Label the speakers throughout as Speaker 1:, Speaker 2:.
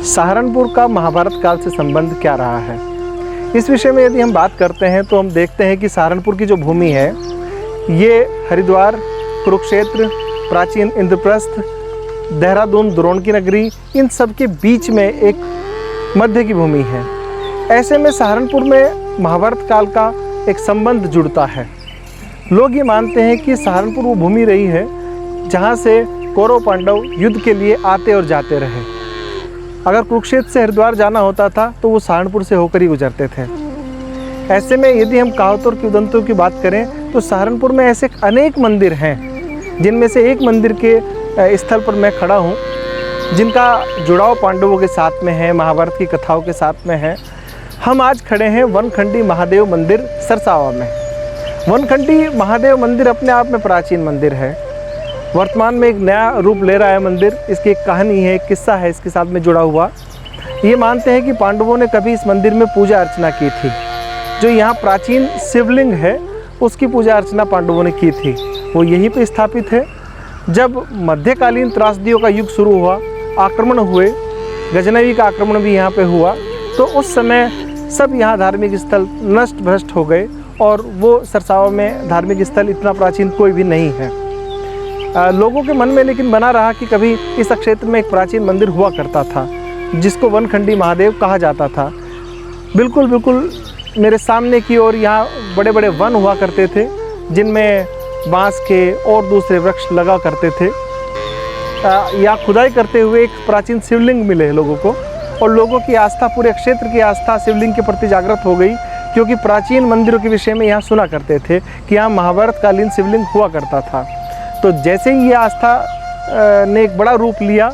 Speaker 1: सहारनपुर का महाभारत काल से संबंध क्या रहा है, इस विषय में यदि हम बात करते हैं तो हम देखते हैं कि सहारनपुर की जो भूमि है ये हरिद्वार, कुरुक्षेत्र, प्राचीन इंद्रप्रस्थ, देहरादून, द्रोण की नगरी, इन सब के बीच में एक मध्य की भूमि है। ऐसे में सहारनपुर में महाभारत काल का एक संबंध जुड़ता है। लोग ये मानते हैं कि सहारनपुर वो भूमि रही है जहाँ से कौरव पांडव युद्ध के लिए आते और जाते रहे। अगर कुरुक्षेत्र से हरिद्वार जाना होता था तो वो सहारनपुर से होकर ही गुजरते थे। ऐसे में यदि हम कहावतों और किंवदंतियों की बात करें तो सहारनपुर में ऐसे अनेक मंदिर हैं, जिनमें से एक मंदिर के स्थल पर मैं खड़ा हूँ जिनका जुड़ाव पांडवों के साथ में है, महाभारत की कथाओं के साथ में है। हम आज खड़े हैं वनखंडी महादेव मंदिर सरसावा में। वनखंडी महादेव मंदिर अपने आप में प्राचीन मंदिर है। वर्तमान में एक नया रूप ले रहा है मंदिर। इसकी एक कहानी है, एक किस्सा है इसके साथ में जुड़ा हुआ। ये मानते हैं कि पांडवों ने कभी इस मंदिर में पूजा अर्चना की थी। जो यहाँ प्राचीन शिवलिंग है उसकी पूजा अर्चना पांडवों ने की थी, वो यहीं पे स्थापित है। जब मध्यकालीन त्रासदियों का युग शुरू हुआ, आक्रमण हुए, गजनवी का आक्रमण भी यहाँ पे हुआ, तो उस समय सब यहाँ धार्मिक स्थल नष्ट भ्रष्ट हो गए और वो सरसावा में धार्मिक स्थल इतना प्राचीन कोई भी नहीं है। लोगों के मन में लेकिन बना रहा कि कभी इस क्षेत्र में एक प्राचीन मंदिर हुआ करता था जिसको वनखंडी महादेव कहा जाता था। बिल्कुल मेरे सामने की ओर यहाँ बड़े बड़े वन हुआ करते थे जिनमें बांस के और दूसरे वृक्ष लगा करते थे। यहाँ खुदाई करते हुए एक प्राचीन शिवलिंग मिले लोगों को, और लोगों की आस्था, पूरे क्षेत्र की आस्था शिवलिंग के प्रति जागृत हो गई, क्योंकि प्राचीन मंदिरों के विषय में यहाँ सुना करते थे कि यहाँ महाभारत कालीन शिवलिंग हुआ करता था। तो जैसे ही ये आस्था ने एक बड़ा रूप लिया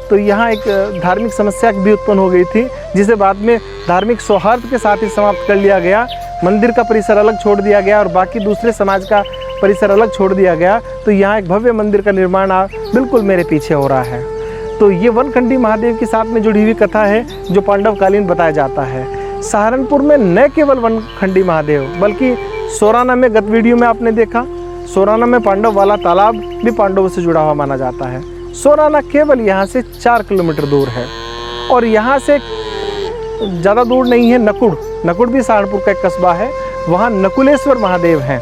Speaker 1: तो यहाँ एक धार्मिक समस्या भी उत्पन्न हो गई थी, जिसे बाद में धार्मिक सौहार्द के साथ ही समाप्त कर लिया गया। मंदिर का परिसर अलग छोड़ दिया गया और बाकी दूसरे समाज का परिसर अलग छोड़ दिया गया। तो यहाँ एक भव्य मंदिर का निर्माण बिल्कुल मेरे पीछे हो रहा है। तो ये वनखंडी महादेव के साथ में जुड़ी हुई कथा है जो पांडवकालीन बताया जाता है। सहारनपुर में न केवल वनखंडी महादेव बल्कि सोराना में, गत वीडियो में आपने देखा, सोराना में पांडव वाला तालाब भी पांडवों से जुड़ा हुआ माना जाता है। सोराना केवल यहाँ से 4 किलोमीटर दूर है। और यहाँ से ज़्यादा दूर नहीं है नकुड़ भी सहारनपुर का एक कस्बा है। वहाँ नकुलेश्वर महादेव हैं,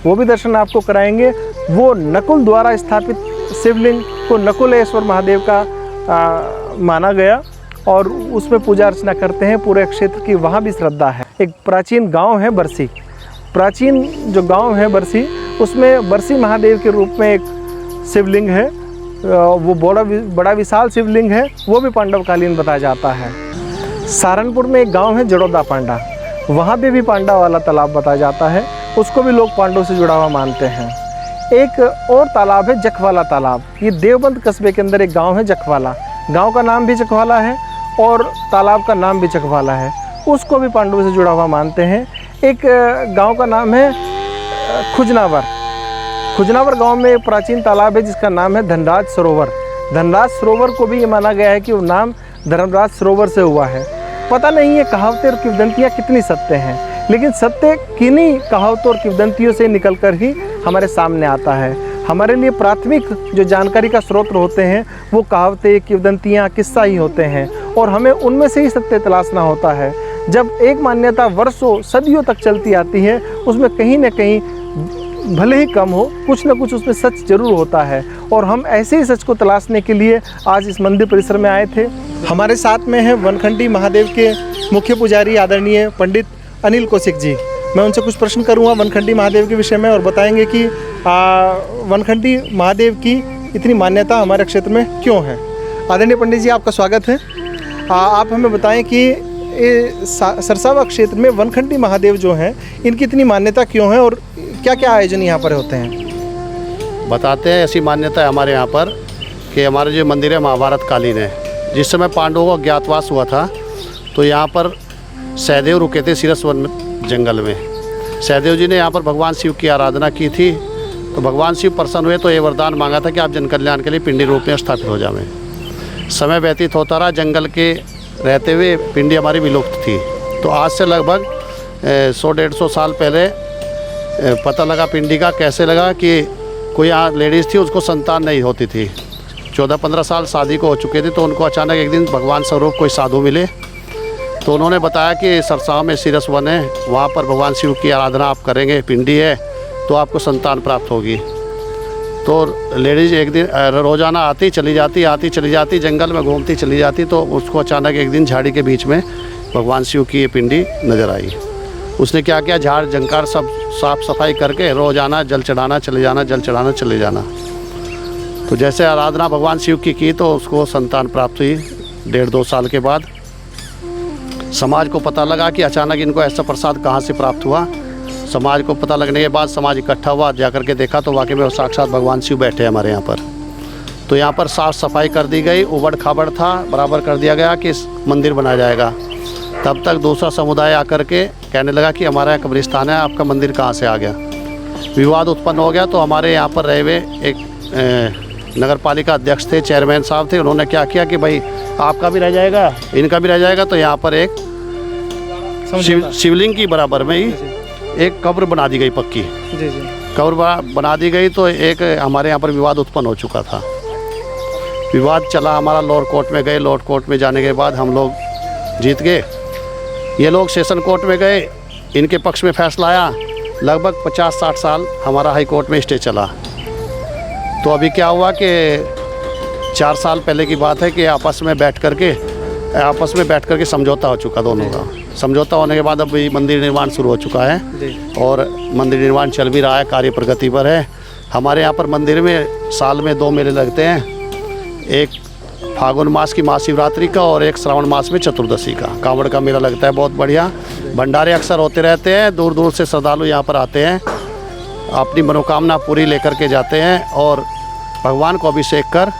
Speaker 1: वो भी दर्शन आपको कराएंगे। वो नकुल द्वारा स्थापित शिवलिंग को नकुलेश्वर महादेव का माना गया और उसमें पूजा अर्चना करते हैं। पूरे क्षेत्र की वहाँ भी श्रद्धा है। एक प्राचीन गांव है बरसी, प्राचीन जो गांव है बरसी, उसमें बरसी महादेव के रूप में एक शिवलिंग है। वो बड़ा विशाल शिवलिंग है, वो भी पांडवकालीन बताया जाता है। सहारनपुर में एक गांव है जड़ौदा पांडा, वहाँ पे भी पांडा वाला तालाब बताया जाता है, उसको भी लोग पांडव से जुड़ा हुआ मानते हैं। एक और तालाब है जखवाला तालाब। ये देवबंद कस्बे के अंदर एक गांव है जखवाला, गांव का नाम भी जखवाला है और तालाब का नाम भी जखवाला है, उसको भी पांडवों से जुड़ा हुआ मानते हैं। एक गांव का नाम है खुजनावर गांव में एक प्राचीन तालाब है जिसका नाम है धनराज सरोवर। धनराज सरोवर को भी ये माना गया है कि वो नाम धर्मराज सरोवर से हुआ है। पता नहीं ये कहावतें और किंवदंतियाँ कितनी सत्य हैं, लेकिन सत्य किन्हीं कहावतों और किंवदंतियों से निकलकर ही हमारे सामने आता है। हमारे लिए प्राथमिक जो जानकारी का स्रोत होते हैं वो कहावतें, किंवदंतियाँ, किस्सा ही होते हैं और हमें उनमें से ही सत्य तलाशना होता है। जब एक मान्यता वर्षों सदियों तक चलती आती है उसमें कहीं न कहीं भले ही कम हो, कुछ न कुछ उसमें सच जरूर होता है और हम ऐसे ही सच को तलाशने के लिए आज इस मंदिर परिसर में आए थे। हमारे साथ में है वनखंडी महादेव के मुख्य पुजारी आदरणीय पंडित अनिल कौशिक जी। मैं उनसे कुछ प्रश्न करूंगा वनखंडी महादेव के विषय में और बताएंगे कि वनखंडी महादेव की इतनी मान्यता हमारे क्षेत्र में क्यों है। आदरणीय पंडित जी, आपका स्वागत है। आप हमें बताएं कि सरसावा क्षेत्र में वनखंडी महादेव जो हैं इनकी इतनी मान्यता क्यों है और क्या क्या आयोजन यहाँ पर होते हैं।
Speaker 2: बताते हैं, ऐसी मान्यता है हमारे यहाँ पर कि हमारे जो मंदिर है महाभारत कालीन है। जिस समय पांडवों का ज्ञातवास हुआ था तो यहाँ पर सहदेव रुके थे सिरसवन जंगल में। सहदेव जी ने यहाँ पर भगवान शिव की आराधना की थी तो भगवान शिव प्रसन्न हुए तो ये वरदान मांगा था कि आप जन कल्याण के लिए पिंडी रूप में स्थापित हो जाएं। समय व्यतीत होता रहा, जंगल के रहते हुए पिंडी हमारी विलुप्त थी। तो आज से लगभग 100-150 साल पहले पता लगा पिंडी का। कैसे लगा कि कोई यहाँ लेडीज़ थी, उसको संतान नहीं होती थी, 14-15 साल शादी को हो चुके थे, तो उनको अचानक एक दिन भगवान स्वरूप कोई साधु मिले। तो उन्होंने बताया कि सरसाव में सीरस वन है, वहाँ पर भगवान शिव की आराधना आप करेंगे, पिंडी है, तो आपको संतान प्राप्त होगी। तो लेडीज एक दिन रोज़ाना आती चली जाती, जंगल में घूमती चली जाती, तो उसको अचानक एक दिन झाड़ी के बीच में भगवान शिव की ये पिंडी नज़र आई। उसने क्या किया, झाड़ जंकार सब साफ़ सफाई करके रोज़ाना जल चढ़ाना चले जाना, जल चढ़ाना चले जाना। तो जैसे आराधना भगवान शिव की तो उसको संतान प्राप्त हुई 1.5-2 साल के बाद। समाज को पता लगा कि अचानक इनको ऐसा प्रसाद कहाँ से प्राप्त हुआ। समाज को पता लगने के बाद समाज इकट्ठा हुआ, जाकर के देखा तो वाकई में वो साक्षात भगवान शिव बैठे हैं हमारे यहाँ पर। तो यहाँ पर साफ़ सफाई कर दी गई, उबड़ खाबड़ था, बराबर कर दिया गया कि मंदिर बनाया जाएगा। तब तक दूसरा समुदाय आकर के कहने लगा कि हमारा यहाँ कब्रिस्तान है, आपका मंदिर कहाँ से आ गया। विवाद उत्पन्न हो गया। तो हमारे यहाँ पर रहे हुए एक नगर पालिका अध्यक्ष थे, चेयरमैन साहब थे, उन्होंने क्या किया कि भाई आपका भी रह जाएगा, इनका भी रह जाएगा। तो यहाँ पर एक शिवलिंग की बराबर में ही एक कब्र बना दी गई पक्की।
Speaker 1: जी जी।
Speaker 2: कब्र बना दी गई। तो एक हमारे यहाँ पर विवाद उत्पन्न हो चुका था। विवाद चला हमारा, लोअर कोर्ट में गए। लोअर कोर्ट में जाने के बाद हम लोग जीत गए। ये लोग सेशन कोर्ट में गए, इनके पक्ष में फैसला आया। लगभग 50-60 साल हमारा हाई कोर्ट में स्टे चला। तो अभी क्या हुआ कि 4 साल पहले की बात है कि आपस में बैठ करके समझौता हो चुका दोनों का। समझौता होने के बाद अब मंदिर निर्माण शुरू हो चुका है और मंदिर निर्माण चल भी रहा है, कार्य प्रगति पर है। हमारे यहाँ पर मंदिर में साल में 2 मेले लगते हैं, एक फागुन मास की महाशिवरात्रि का और एक श्रावण मास में चतुर्दशी का कांवड़ का मेला लगता है, बहुत बढ़िया। भंडारे अक्सर होते रहते हैं, दूर दूर से श्रद्धालु यहाँ पर आते हैं, अपनी मनोकामना पूरी लेकर के जाते हैं और भगवान को अभिषेक कर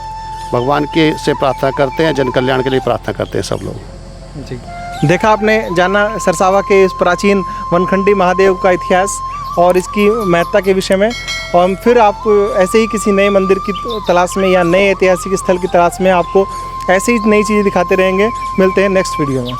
Speaker 2: भगवान के से प्रार्थना करते हैं, जन कल्याण के लिए प्रार्थना करते हैं सब लोग।
Speaker 1: जी, देखा आपने, जाना सरसावा के इस प्राचीन वनखंडी महादेव का इतिहास और इसकी महत्ता के विषय में। और फिर आप ऐसे ही किसी नए मंदिर की तलाश में या नए ऐतिहासिक स्थल की तलाश में आपको ऐसे ही नई चीज़ें दिखाते रहेंगे। मिलते हैं नेक्स्ट वीडियो में।